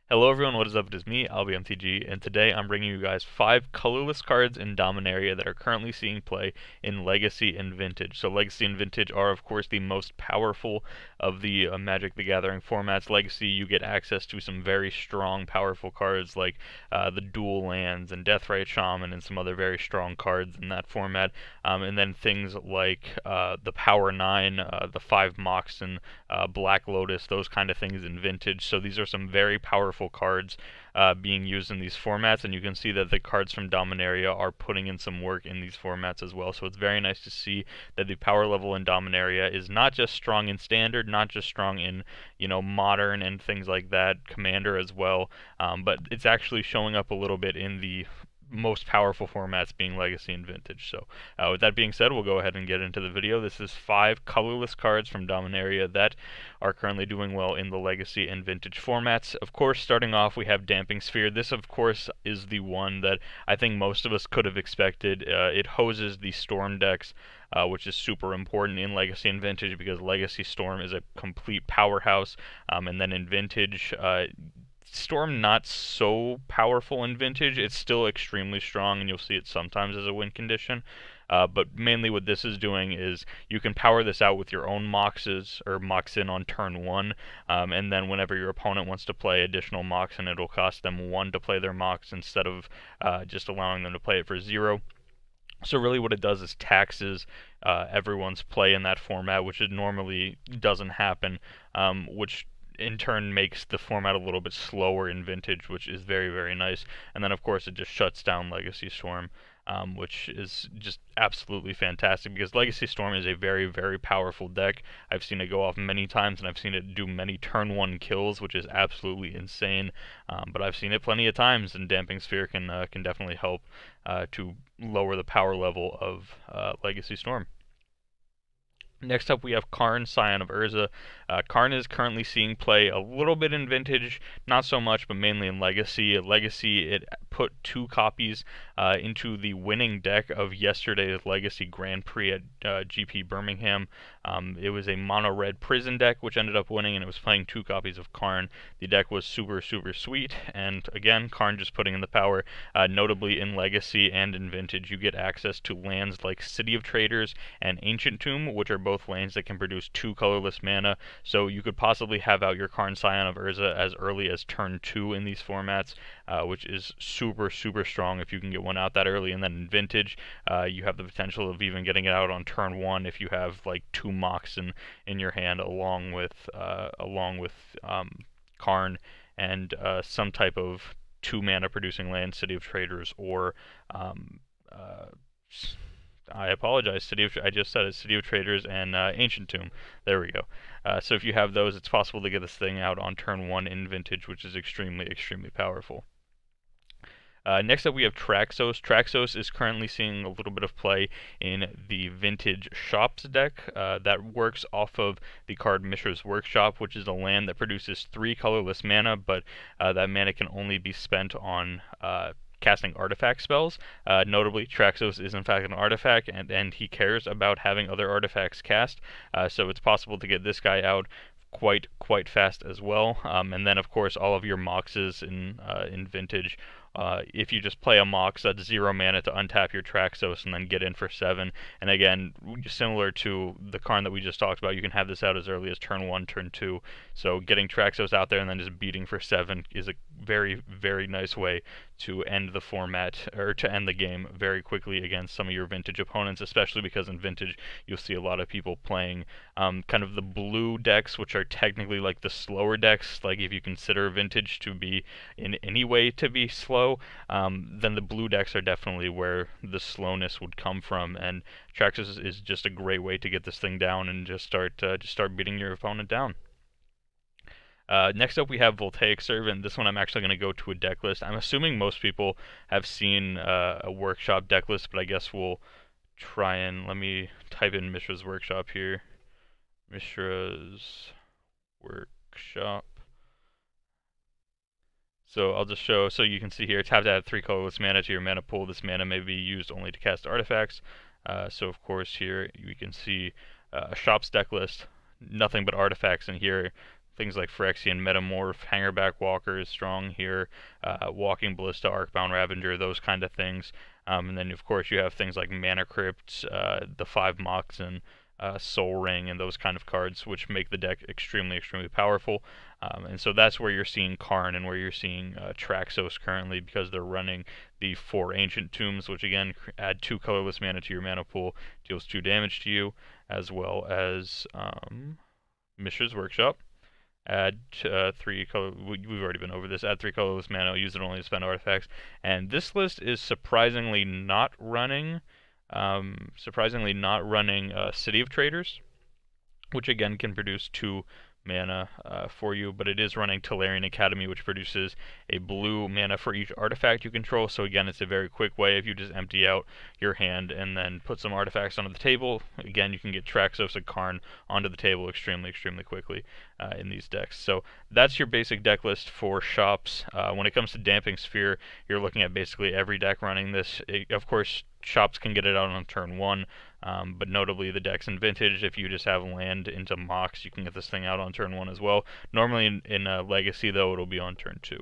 Hello everyone, what is up? It is me, AlbyMTG, and today I'm bringing you guys 5 colorless cards in Dominaria that are currently seeing play in Legacy and Vintage. So Legacy and Vintage are of course the most powerful of the Magic the Gathering formats. Legacy, you get access to some very strong, powerful cards like the Dual Lands and Deathrite Shaman and some other very strong cards in that format. And then things like the Power 9, the 5 moxen, Black Lotus, those kind of things in Vintage. So these are some very powerful cards being used in these formats, and you can see that the cards from Dominaria are putting in some work in these formats as well. So it's very nice to see that the power level in Dominaria is not just strong in Standard, not just strong in Modern and things like that, Commander as well, but it's actually showing up a little bit in the most powerful formats being Legacy and Vintage. So with that being said, we'll go ahead and get into the video. This is 5 colorless cards from Dominaria that are currently doing well in the Legacy and Vintage formats. Of course, starting off we have Damping Sphere. This of course is the one that I think most of us could have expected. It hoses the Storm decks, which is super important in Legacy and Vintage because Legacy Storm is a complete powerhouse, and then in Vintage, Storm not so powerful in Vintage. It's still extremely strong, and you'll see it sometimes as a win condition. But mainly what this is doing is you can power this out with your own moxes or moxen on turn 1, and then whenever your opponent wants to play additional moxen, it'll cost them 1 to play their mox instead of just allowing them to play it for 0. So really what it does is taxes everyone's play in that format, which it normally doesn't happen, which in turn makes the format a little bit slower in Vintage, which is very, very nice. And then of course it just shuts down Legacy Storm, which is just absolutely fantastic because Legacy Storm is a very, very powerful deck. I've seen it go off many times, and I've seen it do many turn 1 kills, which is absolutely insane. But I've seen it plenty of times, and Damping Sphere can definitely help to lower the power level of Legacy Storm. Next up, we have Karne, Scion of Urza. Karne is currently seeing play a little bit in Vintage, not so much, but mainly in Legacy. Legacy, it put 2 copies into the winning deck of yesterday's Legacy Grand Prix at GP Birmingham. It was a mono-red prison deck, which ended up winning, and it was playing 2 copies of Karne. The deck was super, super sweet, and again, Karne just putting in the power. Notably, in Legacy and in Vintage, you get access to lands like City of Traders and Ancient Tomb, which are both lands that can produce 2 colorless mana, so you could possibly have out your Karne Scion of Urza as early as turn 2 in these formats, which is super, super strong if you can get one out that early. And then in Vintage, you have the potential of even getting it out on turn 1 if you have like 2 moxen in your hand along with Karne and some type of 2 mana producing land, City of Traders, or I apologize, I just said it, City of Traders and Ancient Tomb. There we go. So if you have those, it's possible to get this thing out on turn 1 in Vintage, which is extremely, extremely powerful. Next up, we have Traxos. Traxos is currently seeing a little bit of play in the Vintage Shops deck that works off of the card Mishra's Workshop, which is a land that produces 3 colorless mana, but that mana can only be spent on casting artifact spells. Notably, Traxos is in fact an artifact, and he cares about having other artifacts cast, so it's possible to get this guy out quite fast as well. And then of course all of your moxes in Vintage, if you just play a mox, that's 0 mana to untap your Traxos and then get in for 7. And again, similar to the Karne that we just talked about, you can have this out as early as turn 1, turn 2. So getting Traxos out there and then just beating for 7 is a very, very nice way to end the format, or to end the game very quickly against some of your Vintage opponents, especially because in Vintage you'll see a lot of people playing kind of the blue decks, which are technically like the slower decks. Like if you consider Vintage to be in any way to be slow, then the blue decks are definitely where the slowness would come from, and Traxos is just a great way to get this thing down and just start beating your opponent down. Next up, we have Voltaic Servant. This one I'm actually going to go to a deck list. I'm assuming most people have seen a workshop deck list, but I guess we'll try and, let me type in Mishra's Workshop here. Mishra's Workshop. So I'll just show, so you can see here, tap to add 3 colorless mana to your mana pool. This mana may be used only to cast artifacts. So of course here we can see a shop's deck list, nothing but artifacts in here. things like Phyrexian Metamorph, Hangerback Walker is strong here, Walking Ballista, Arcbound Ravager, those kind of things. And then, of course, you have things like Mana Crypt, the 5 moxen, Soul Ring, and those kind of cards, which make the deck extremely, extremely powerful. And so that's where you're seeing Karne and where you're seeing Traxos currently, because they're running the 4 Ancient Tombs, which again add 2 colorless mana to your mana pool, deals 2 damage to you, as well as Mishra's Workshop. Add 3 color. We've already been over this. Add 3 colorless mana. Use it only to spend artifacts. And this list is surprisingly not running. City of Traders, which again can produce 2 mana for you, but it is running Tolarian Academy, which produces a blue mana for each artifact you control. So again, it's a very quick way. If you just empty out your hand and then put some artifacts onto the table, again, you can get Traxos and Karne onto the table extremely, extremely quickly in these decks. So that's your basic deck list for shops. When it comes to Damping Sphere, you're looking at basically every deck running this. Of course, shops can get it out on turn 1, but notably the decks in Vintage, if you just have land into Mox, you can get this thing out on turn 1 as well. Normally in Legacy, though, it'll be on turn 2.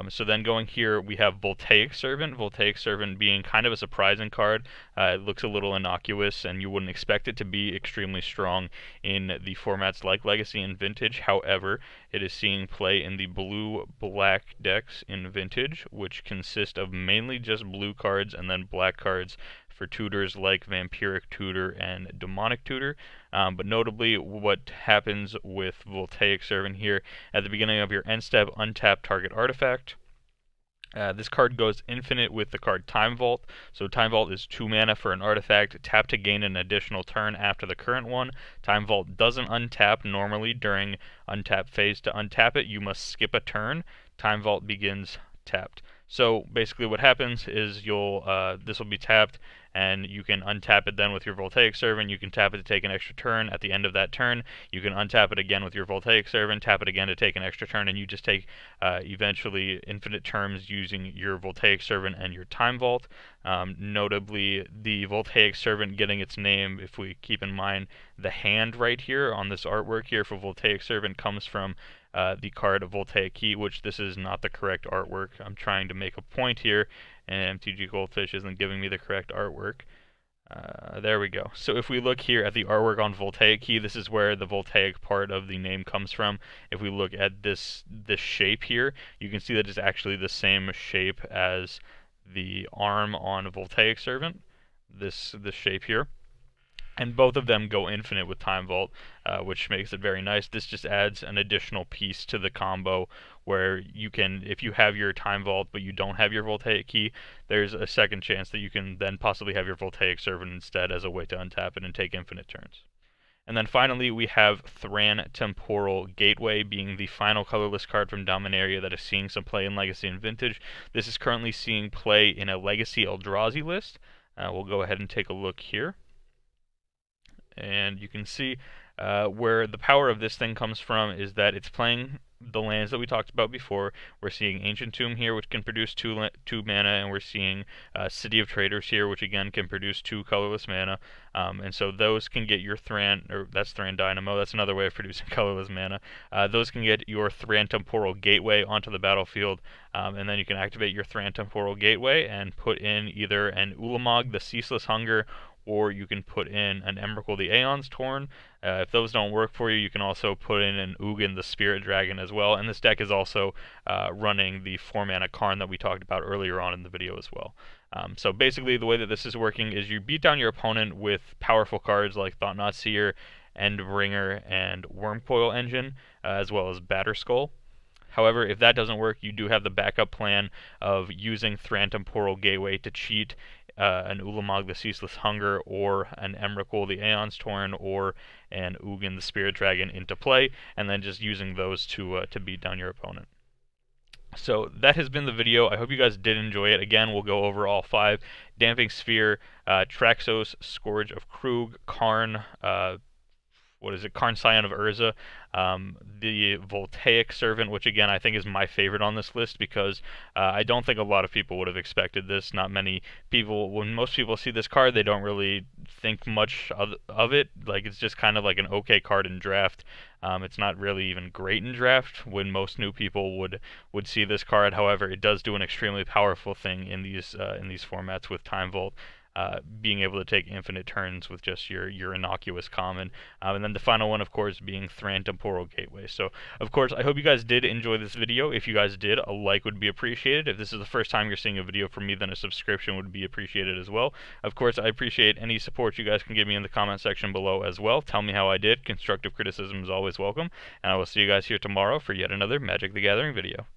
So then going here, we have Voltaic Servant. Voltaic Servant being kind of a surprising card. It looks a little innocuous, and you wouldn't expect it to be extremely strong in the formats like Legacy and Vintage. However, it is seeing play in the blue-black decks in Vintage, which consist of mainly just blue cards and then black cards for tutors like Vampiric Tutor and Demonic Tutor. But notably, what happens with Voltaic Servant here, at the beginning of your end step, untap target artifact. This card goes infinite with the card Time Vault. So Time Vault is 2 mana for an artifact. Tap to gain an additional turn after the current one. Time Vault doesn't untap normally during untap phase. To untap it, you must skip a turn. Time Vault begins tapped. So basically what happens is this will be tapped, and you can untap it then with your Voltaic Servant. You can tap it to take an extra turn. At the end of that turn, you can untap it again with your Voltaic Servant, tap it again to take an extra turn, and you just take eventually infinite turns using your Voltaic Servant and your Time Vault. Notably, the Voltaic Servant getting its name, if we keep in mind the hand right here on this artwork here for Voltaic Servant, comes from the card of Voltaic Key, which this is not the correct artwork. I'm trying to make a point here, and MTG Goldfish isn't giving me the correct artwork. There we go. So if we look here at the artwork on Voltaic Key, this is where the Voltaic part of the name comes from. If we look at this shape here, you can see that it's actually the same shape as the arm on Voltaic Servant, this shape here. And both of them go infinite with Time Vault, which makes it very nice. This just adds an additional piece to the combo where you can, if you have your Time Vault but you don't have your Voltaic Key, there's a second chance that you can then possibly have your Voltaic Servant instead as a way to untap it and take infinite turns. And then finally, we have Thran Temporal Gateway being the final colorless card from Dominaria that is seeing some play in Legacy and Vintage. This is currently seeing play in a Legacy Eldrazi list. We'll go ahead and take a look here. And you can see where the power of this thing comes from is that it's playing the lands that we talked about before. We're seeing Ancient Tomb here, which can produce 2 mana, and we're seeing City of Traders here, which again can produce 2 colorless mana. And so those can get your Thran, or that's Thran Dynamo, that's another way of producing colorless mana. Those can get your Thran Temporal Gateway onto the battlefield, and then you can activate your Thran Temporal Gateway and put in either an Ulamog, the Ceaseless Hunger, or you can put in an Emrakul, the Aeon's Torn. If those don't work for you, you can also put in an Ugin, the Spirit Dragon, as well. And this deck is also running the 4-mana Karne that we talked about earlier on in the video as well. So basically, the way that this is working is you beat down your opponent with powerful cards like Thought-Knot Seer, Endbringer, and Wormcoil Engine, as well as Batterskull. However, if that doesn't work, you do have the backup plan of using Thran Temporal Gateway to cheat an Ulamog, the Ceaseless Hunger, or an Emrakul, the Aeon's Torn, or an Ugin, the Spirit Dragon, into play, and then just using those to beat down your opponent. So that has been the video. I hope you guys did enjoy it. Again, we'll go over all 5. Damping Sphere, Traxos, Scourge of Krug, Karne, Karne Scion of Urza, the Voltaic Servant, which again I think is my favorite on this list because I don't think a lot of people would have expected this. Not many people, when most people see this card, they don't really think much of it. Like, it's just kind of like an okay card in draft. It's not really even great in draft when most new people would see this card. However, it does do an extremely powerful thing in these formats with Time Vault. Being able to take infinite turns with just your innocuous common. And then the final one, of course, being Thran Temporal Gateway. So, of course, I hope you guys did enjoy this video. If you guys did, a like would be appreciated. If this is the first time you're seeing a video from me, then a subscription would be appreciated as well. Of course, I appreciate any support you guys can give me in the comment section below as well. Tell me how I did. Constructive criticism is always welcome. And I will see you guys here tomorrow for yet another Magic the Gathering video.